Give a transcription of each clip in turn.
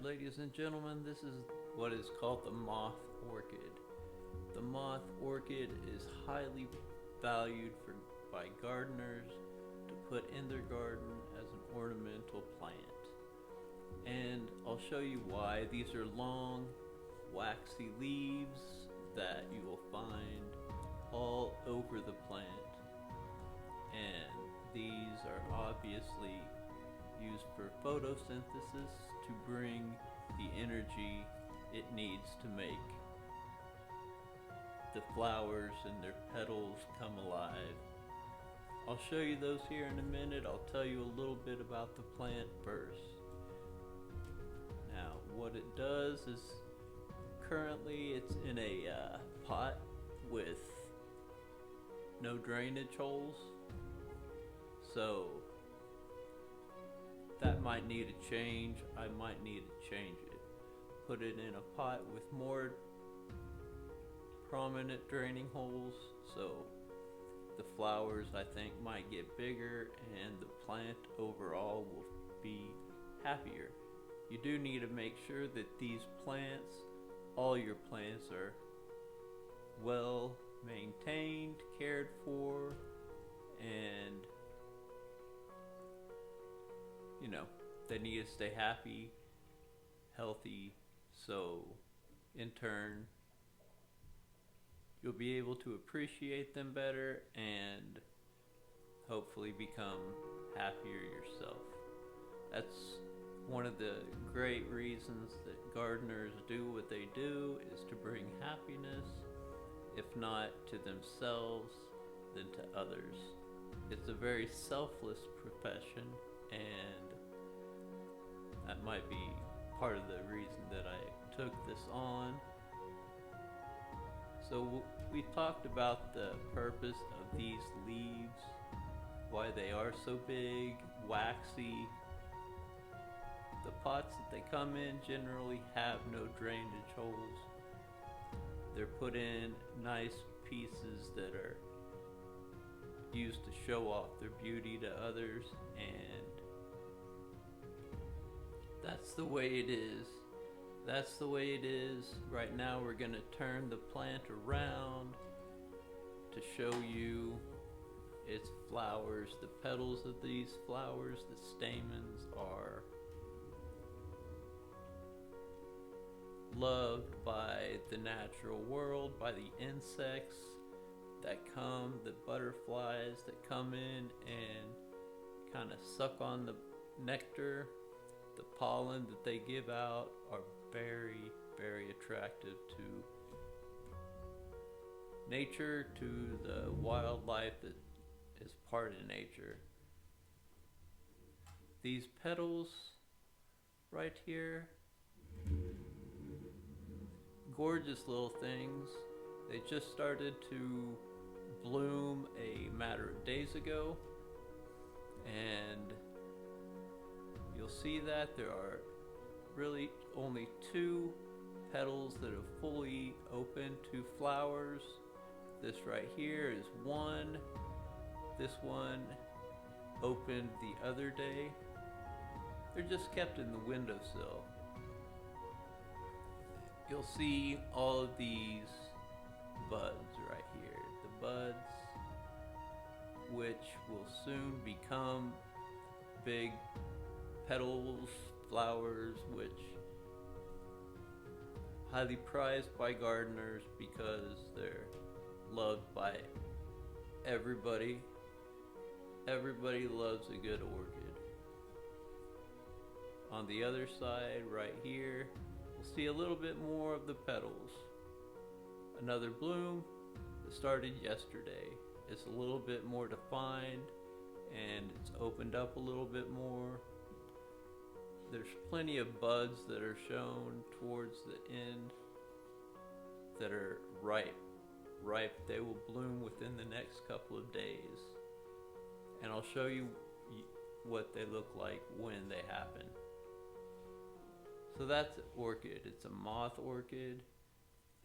Alright, ladies and gentlemen, this is what is called the moth orchid. The moth orchid is highly valued by gardeners to put in their garden as an ornamental plant. And I'll show you why. These are long, waxy leaves that you will find all over the plant. And these are obviously used for photosynthesis to bring the energy it needs to make the flowers and their petals come alive. I'll show you those here in a minute. I'll tell you a little bit about the plant first. Now, what it does is currently it's in a pot with no drainage holes, so that might need a change. I might need to change it. Put it in a pot with more prominent draining holes, so the flowers I think might get bigger and the plant overall will be happier. You do need to make sure that these plants, all your plants, are well maintained, cared for, and they need to stay happy, healthy, so in turn you'll be able to appreciate them better and hopefully become happier yourself. That's one of the great reasons that gardeners do what they do, is to bring happiness, if not to themselves, then to others. It's a very selfless profession, and that might be part of the reason that I took this on. So we talked about the purpose of these leaves, why they are so big, waxy. The pots that they come in generally have no drainage holes. They're put in nice pieces that are used to show off their beauty to others, and that's the way it is. That's the way it is. Right now we're going to turn the plant around to show you its flowers. The petals of these flowers, the stamens, are loved by the natural world, by the insects that come, the butterflies that come in and kind of suck on the nectar. The pollen that they give out are very, very attractive to nature, to the wildlife that is part of nature. These petals right here, gorgeous little things. They just started to bloom a matter of days ago, and you'll see that there are really only 2 petals that have fully opened, 2 flowers. This right here is one. This one opened the other day. They're just kept in the windowsill. You'll see all of these buds right here. The buds, which will soon become big petals, flowers, which highly prized by gardeners because they're loved by everybody. Everybody loves a good orchid. On the other side, right here, we'll see a little bit more of the petals. Another bloom that started yesterday. It's a little bit more defined and it's opened up a little bit more. There's plenty of buds that are shown towards the end that are ripe. They will bloom within the next couple of days. And I'll show you what they look like when they happen. So that's an orchid. It's a moth orchid,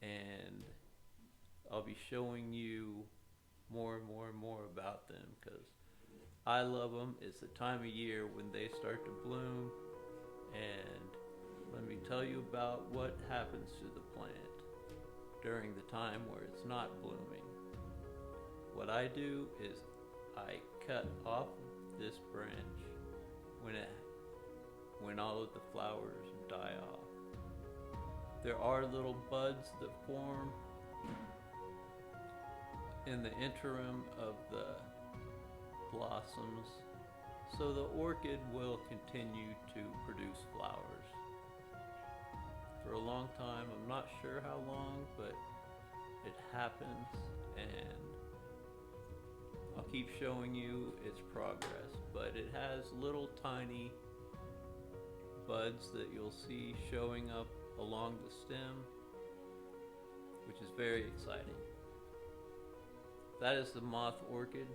and I'll be showing you more and more and more about them because I love them. It's the time of year when they start to bloom, and let me tell you about what happens to the plant during the time where it's not blooming. What I do is I cut off this branch when all of the flowers die off. There are little buds that form in the interim of the blossoms, so the orchid will continue to produce flowers for a long time. I'm not sure how long, but it happens, and I'll keep showing you its progress. But it has little tiny buds that you'll see showing up along the stem, which is very exciting. That is the moth orchid.